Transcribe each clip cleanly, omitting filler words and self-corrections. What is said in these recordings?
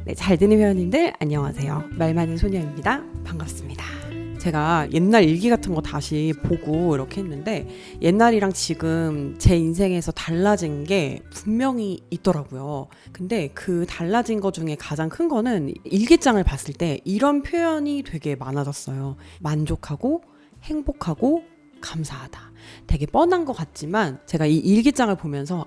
네, 잘 듣는 회원님들 안녕하세요. 말 많은 소녀입니다. 반갑습니다. 제가 옛날 일기 같은 거 다시 보고 이렇게 했는데 옛날이랑 지금 제 인생에서 달라진 게 분명히 있더라고요. 근데 그 달라진 거 중에 가장 큰 거는 일기장을 봤을 때 이런 표현이 되게 많아졌어요. 만족하고 행복하고 감사하다. 되게 뻔한 것 같지만 제가 이 일기장을 보면서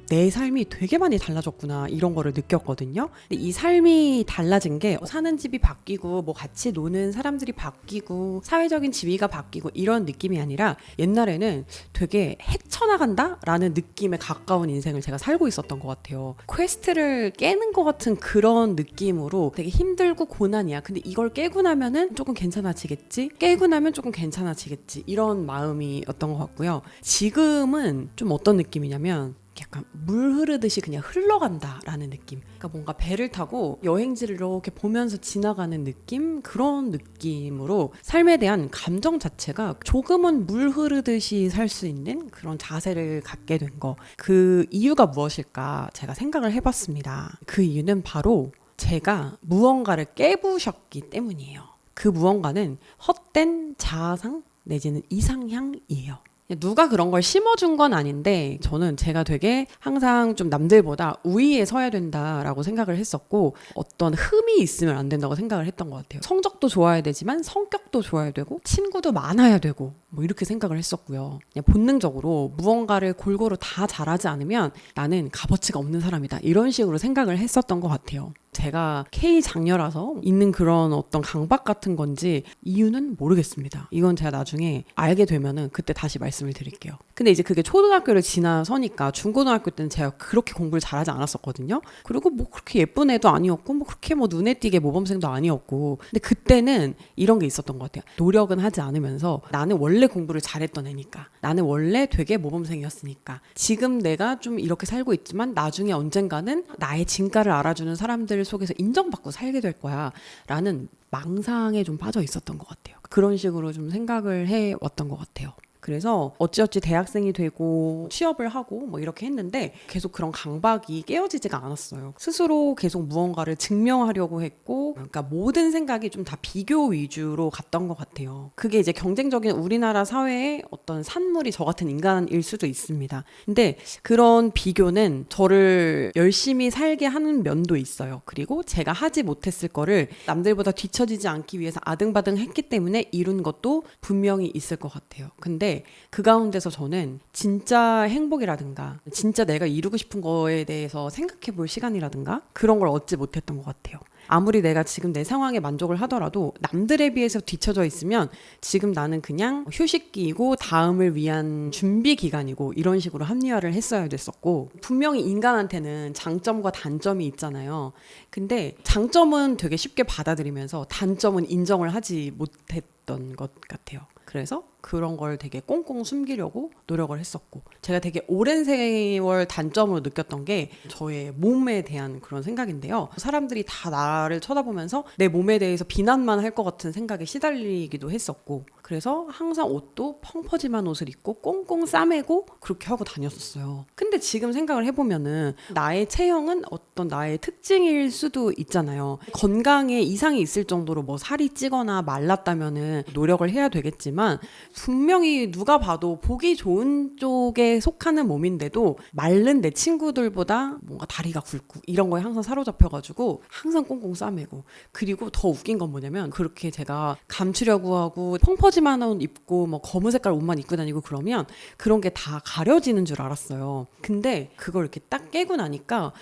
내 삶이 되게 많이 달라졌구나 이런 거를 느꼈거든요. 근데 이 삶이 달라진 게 사는 집이 바뀌고 뭐 같이 노는 사람들이 바뀌고 사회적인 지위가 바뀌고 이런 느낌이 아니라 옛날에는 되게 헤쳐나간다 라는 느낌에 가까운 인생을 제가 살고 있었던 것 같아요. 퀘스트를 깨는 것 같은 그런 느낌으로 되게 힘들고 고난이야. 근데 이걸 깨고 나면은 조금 괜찮아지겠지? 깨고 나면 조금 괜찮아지겠지? 이런 마음이었던 것 같고요. 지금은 좀 어떤 느낌이냐면 약간 물 흐르듯이 그냥 흘러간다라는 느낌. 그러니까 뭔가 배를 타고 여행지를 이렇게 보면서 지나가는 느낌? 그런 느낌으로 삶에 대한 감정 자체가 조금은 물 흐르듯이 살 수 있는 그런 자세를 갖게 된 거. 그 이유가 무엇일까 제가 생각을 해봤습니다. 그 이유는 바로 제가 무언가를 깨부셨기 때문이에요. 그 무언가는 헛된 자아상 내지는 이상향이에요. 누가 그런 걸 심어준 건 아닌데 저는 제가 되게 항상 좀 남들보다 우위에 서야 된다라고 생각을 했었고 어떤 흠이 있으면 안 된다고 생각을 했던 것 같아요. 성적도 좋아야 되지만 성격도 좋아야 되고 친구도 많아야 되고 뭐 이렇게 생각을 했었고요. 그냥 본능적으로 무언가를 골고루 다 잘하지 않으면 나는 값어치가 없는 사람이다 이런 식으로 생각을 했었던 것 같아요. 제가 K 장녀라서 있는 그런 어떤 강박 같은 건지 이유는 모르겠습니다. 이건 제가 나중에 알게 되면은 그때 다시 말씀을 드릴게요. 근데 이제 그게 초등학교를 지나서니까 중고등학교 때는 제가 그렇게 공부를 잘하지 않았었거든요. 그리고 뭐 그렇게 예쁜 애도 아니었고 뭐 그렇게 뭐 눈에 띄게 모범생도 아니었고 근데 그때는 이런 게 있었던 것 같아요. 노력은 하지 않으면서 나는 원래 공부를 잘했던 애니까 나는 원래 되게 모범생이었으니까 지금 내가 좀 이렇게 살고 있지만 나중에 언젠가는 나의 진가를 알아주는 사람들 속에서 인정받고 살게 될 거야 라는 망상에 좀 빠져 있었던 것 같아요. 그런 식으로 좀 생각을 해왔던 것 같아요. 그래서 어찌어찌 대학생이 되고 취업을 하고 뭐 이렇게 했는데 계속 그런 강박이 깨어지지가 않았어요. 스스로 계속 무언가를 증명하려고 했고 그러니까 모든 생각이 좀 다 비교 위주로 갔던 것 같아요. 그게 이제 경쟁적인 우리나라 사회의 어떤 산물이 저 같은 인간일 수도 있습니다. 근데 그런 비교는 저를 열심히 살게 하는 면도 있어요. 그리고 제가 하지 못했을 거를 남들보다 뒤처지지 않기 위해서 아등바등 했기 때문에 이룬 것도 분명히 있을 것 같아요. 근데 그 가운데서 저는 진짜 행복이라든가 진짜 내가 이루고 싶은 거에 대해서 생각해 볼 시간이라든가 그런 걸 얻지 못했던 것 같아요. 아무리 내가 지금 내 상황에 만족을 하더라도 남들에 비해서 뒤처져 있으면 지금 나는 그냥 휴식기이고 다음을 위한 준비 기간이고 이런 식으로 합리화를 했어야 됐었고 분명히 인간한테는 장점과 단점이 있잖아요. 근데 장점은 되게 쉽게 받아들이면서 단점은 인정을 하지 못했던 것 같아요. 그래서 그런 걸 되게 꽁꽁 숨기려고 노력을 했었고 제가 되게 오랜 세월 단점으로 느꼈던 게 저의 몸에 대한 그런 생각인데요. 사람들이 다 나를 쳐다보면서 내 몸에 대해서 비난만 할 것 같은 생각에 시달리기도 했었고 그래서 항상 옷도 펑퍼짐한 옷을 입고 꽁꽁 싸매고 그렇게 하고 다녔었어요. 근데 지금 생각을 해보면은 나의 체형은 어떤 나의 특징일 수도 있잖아요. 건강에 이상이 있을 정도로 뭐 살이 찌거나 말랐다면은 노력을 해야 되겠지만 분명히 누가 봐도 보기 좋은 쪽에 속하는 몸인데도 마른 내 친구들보다 뭔가 다리가 굵고 이런 거에 항상 사로잡혀가지고 항상 꽁꽁 싸매고 그리고 더 웃긴 건 뭐냐면 그렇게 제가 감추려고 하고 펑퍼짐한 옷 입고 뭐 검은 색깔 옷만 입고 다니고 그러면 그런 게 다 가려지는 줄 알았어요. 근데 그걸 이렇게 딱 깨고 나니까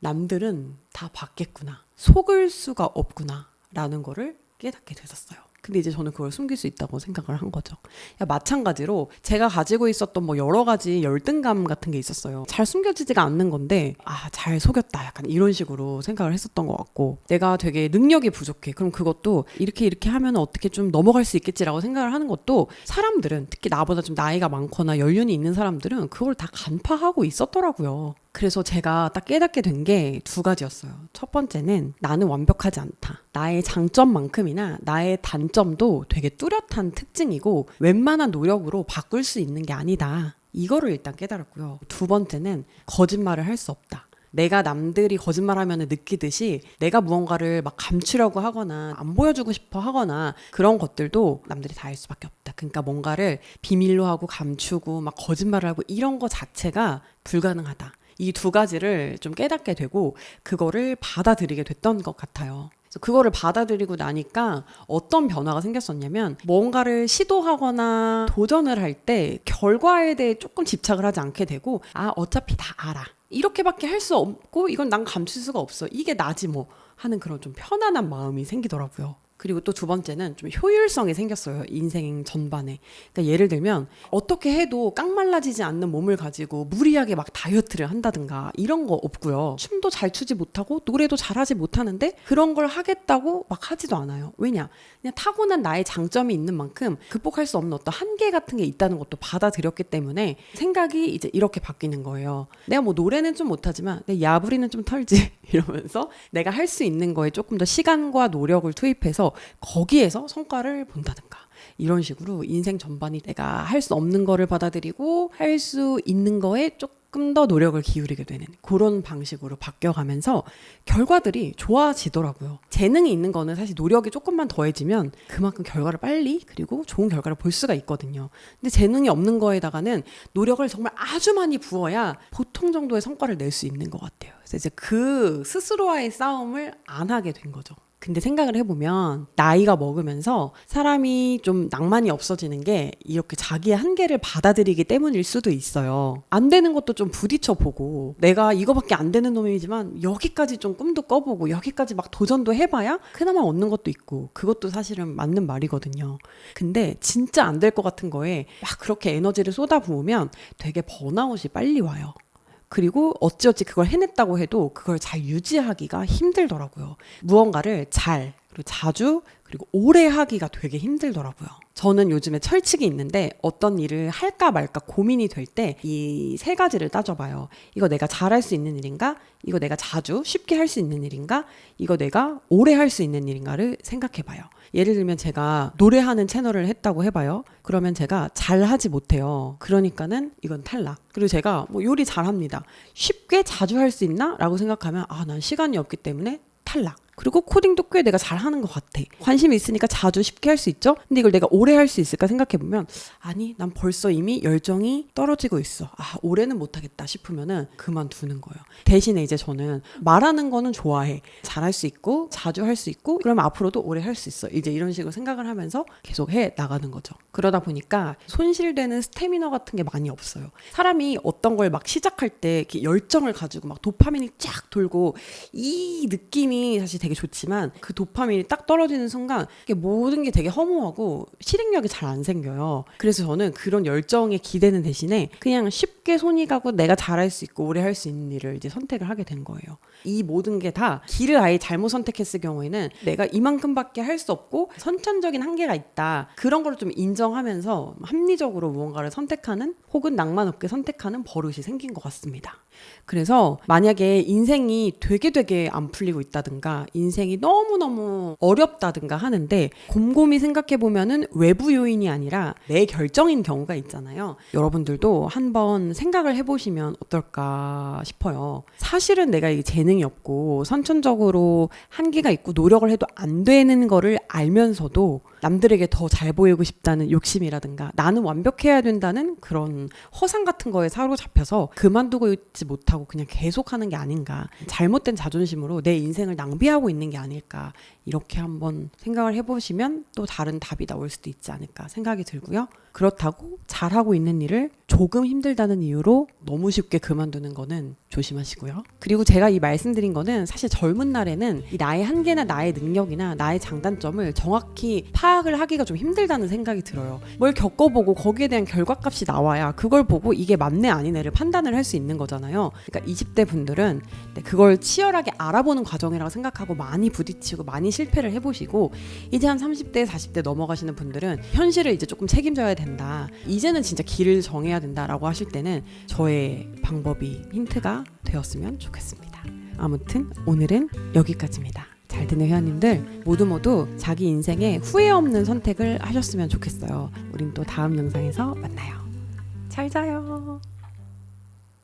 남들은 다 봤겠구나. 속을 수가 없구나 라는 거를 깨닫게 되었어요. 근데 이제 저는 그걸 숨길 수 있다고 생각을 한 거죠. 마찬가지로 제가 가지고 있었던 뭐 여러 가지 열등감 같은 게 있었어요. 잘 숨겨지지가 않는 건데 잘 속였다 약간 이런 식으로 생각을 했었던 것 같고 내가 되게 능력이 부족해. 그럼 그것도 이렇게 하면 어떻게 좀 넘어갈 수 있겠지라고 생각을 하는 것도 사람들은 특히 나보다 좀 나이가 많거나 연륜이 있는 사람들은 그걸 다 간파하고 있었더라고요. 그래서 제가 딱 깨닫게 된 게 두 가지였어요. 첫 번째는 나는 완벽하지 않다. 나의 장점만큼이나 나의 단점도 되게 뚜렷한 특징이고 웬만한 노력으로 바꿀 수 있는 게 아니다. 이거를 일단 깨달았고요. 두 번째는 거짓말을 할 수 없다. 내가 남들이 거짓말하면 느끼듯이 내가 무언가를 막 감추려고 하거나 안 보여주고 싶어 하거나 그런 것들도 남들이 다 알 수밖에 없다. 그러니까 뭔가를 비밀로 하고 감추고 막 거짓말을 하고 이런 거 자체가 불가능하다. 이 두 가지를 좀 깨닫게 되고 그거를 받아들이게 됐던 것 같아요. 그래서 그거를 받아들이고 나니까 어떤 변화가 생겼었냐면 뭔가를 시도하거나 도전을 할 때 결과에 대해 조금 집착을 하지 않게 되고 어차피 다 알아. 이렇게밖에 할 수 없고 이건 난 감출 수가 없어. 이게 나지 뭐 하는 그런 좀 편안한 마음이 생기더라고요. 그리고 또 두 번째는 좀 효율성이 생겼어요. 인생 전반에. 그러니까 예를 들면 어떻게 해도 깡말라지지 않는 몸을 가지고 무리하게 막 다이어트를 한다든가 이런 거 없고요. 춤도 잘 추지 못하고 노래도 잘하지 못하는데 그런 걸 하겠다고 막 하지도 않아요. 왜냐? 그냥 타고난 나의 장점이 있는 만큼 극복할 수 없는 어떤 한계 같은 게 있다는 것도 받아들였기 때문에 생각이 이제 이렇게 바뀌는 거예요. 내가 뭐 노래는 좀 못하지만 내 야부리는 좀 털지 이러면서 내가 할 수 있는 거에 조금 더 시간과 노력을 투입해서 거기에서 성과를 본다든가 이런 식으로 인생 전반이 내가 할 수 없는 거를 받아들이고 할 수 있는 거에 조금 더 노력을 기울이게 되는 그런 방식으로 바뀌어가면서 결과들이 좋아지더라고요. 재능이 있는 거는 사실 노력이 조금만 더해지면 그만큼 결과를 빨리 그리고 좋은 결과를 볼 수가 있거든요. 근데 재능이 없는 거에다가는 노력을 정말 아주 많이 부어야 보통 정도의 성과를 낼 수 있는 것 같아요. 그래서 이제 그 스스로와의 싸움을 안 하게 된 거죠. 근데 생각을 해보면 나이가 먹으면서 사람이 좀 낭만이 없어지는 게 이렇게 자기의 한계를 받아들이기 때문일 수도 있어요. 안 되는 것도 좀 부딪혀보고 내가 이거밖에 안 되는 놈이지만 여기까지 좀 꿈도 꿔보고 여기까지 막 도전도 해봐야 그나마 얻는 것도 있고 그것도 사실은 맞는 말이거든요. 근데 진짜 안 될 것 같은 거에 막 그렇게 에너지를 쏟아부으면 되게 번아웃이 빨리 와요. 그리고 어찌어찌 그걸 해냈다고 해도 그걸 잘 유지하기가 힘들더라고요. 무언가를 잘, 그리고 자주, 그리고 오래 하기가 되게 힘들더라고요. 저는 요즘에 철칙이 있는데 어떤 일을 할까 말까 고민이 될 때 이 세 가지를 따져봐요. 이거 내가 잘할 수 있는 일인가? 이거 내가 자주 쉽게 할 수 있는 일인가? 이거 내가 오래 할 수 있는 일인가를 생각해봐요. 예를 들면 제가 노래하는 채널을 했다고 해봐요. 그러면 제가 잘하지 못해요. 그러니까는 이건 탈락. 그리고 제가 뭐 요리 잘합니다. 쉽게 자주 할 수 있나? 라고 생각하면 난 시간이 없기 때문에 탈락. 그리고 코딩도 꽤 내가 잘하는 것 같아. 관심이 있으니까 자주 쉽게 할 수 있죠? 근데 이걸 내가 오래 할 수 있을까 생각해보면 아니 난 벌써 이미 열정이 떨어지고 있어. 올해는 못하겠다 싶으면은 그만두는 거예요. 대신에 이제 저는 말하는 거는 좋아해. 잘할 수 있고 자주 할 수 있고 그러면 앞으로도 오래 할 수 있어. 이제 이런 식으로 생각을 하면서 계속 해 나가는 거죠. 그러다 보니까 손실되는 스태미너 같은 게 많이 없어요. 사람이 어떤 걸 막 시작할 때 이렇게 열정을 가지고 막 도파민이 쫙 돌고 이 느낌이 사실 되게 좋지만 그 도파민이 딱 떨어지는 순간 모든 게 되게 허무하고 실행력이 잘 안 생겨요. 그래서 저는 그런 열정에 기대는 대신에 그냥 쉽게 손이 가고 내가 잘할 수 있고 오래 할 수 있는 일을 이제 선택을 하게 된 거예요. 이 모든 게 다 길을 아예 잘못 선택했을 경우에는 내가 이만큼밖에 할 수 없고 선천적인 한계가 있다. 그런 걸 좀 인정하면서 합리적으로 무언가를 선택하는 혹은 낭만 없게 선택하는 버릇이 생긴 것 같습니다. 그래서 만약에 인생이 되게 안 풀리고 있다든가 인생이 너무너무 어렵다든가 하는데 곰곰이 생각해보면은 외부 요인이 아니라 내 결정인 경우가 있잖아요. 여러분들도 한번 생각을 해보시면 어떨까 싶어요. 사실은 내가 이게 재능이 없고 선천적으로 한계가 있고 노력을 해도 안 되는 거를 알면서도 남들에게 더 잘 보이고 싶다는 욕심이라든가 나는 완벽해야 된다는 그런 허상 같은 거에 사로잡혀서 그만두고 있지 못하고 그냥 계속하는 게 아닌가. 잘못된 자존심으로 내 인생을 낭비하고 있는 게 아닐까. 이렇게 한번 생각을 해보시면 또 다른 답이 나올 수도 있지 않을까 생각이 들고요. 그렇다고 잘하고 있는 일을 조금 힘들다는 이유로 너무 쉽게 그만두는 거는 조심하시고요. 그리고 제가 이 말씀드린 거는 사실 젊은 날에는 이 나의 한계나 나의 능력이나 나의 장단점을 정확히 파악을 하기가 좀 힘들다는 생각이 들어요. 뭘 겪어보고 거기에 대한 결과값이 나와야 그걸 보고 이게 맞네 아니네를 판단을 할 수 있는 거잖아요. 그러니까 20대 분들은 그걸 치열하게 알아보는 과정이라고 생각하고 많이 부딪히고 많이 실패를 해보시고 이제 한 30대 40대 넘어가시는 분들은 현실을 이제 조금 책임져야 된다. 이제는 진짜 길을 정해야 된다라고 하실 때는 저의 방법이 힌트가 되었으면 좋겠습니다. 아무튼 오늘은 여기까지입니다. 잘 듣는 회원님들 모두 자기 인생에 후회 없는 선택을 하셨으면 좋겠어요. 우린 또 다음 영상에서 만나요. 잘 자요.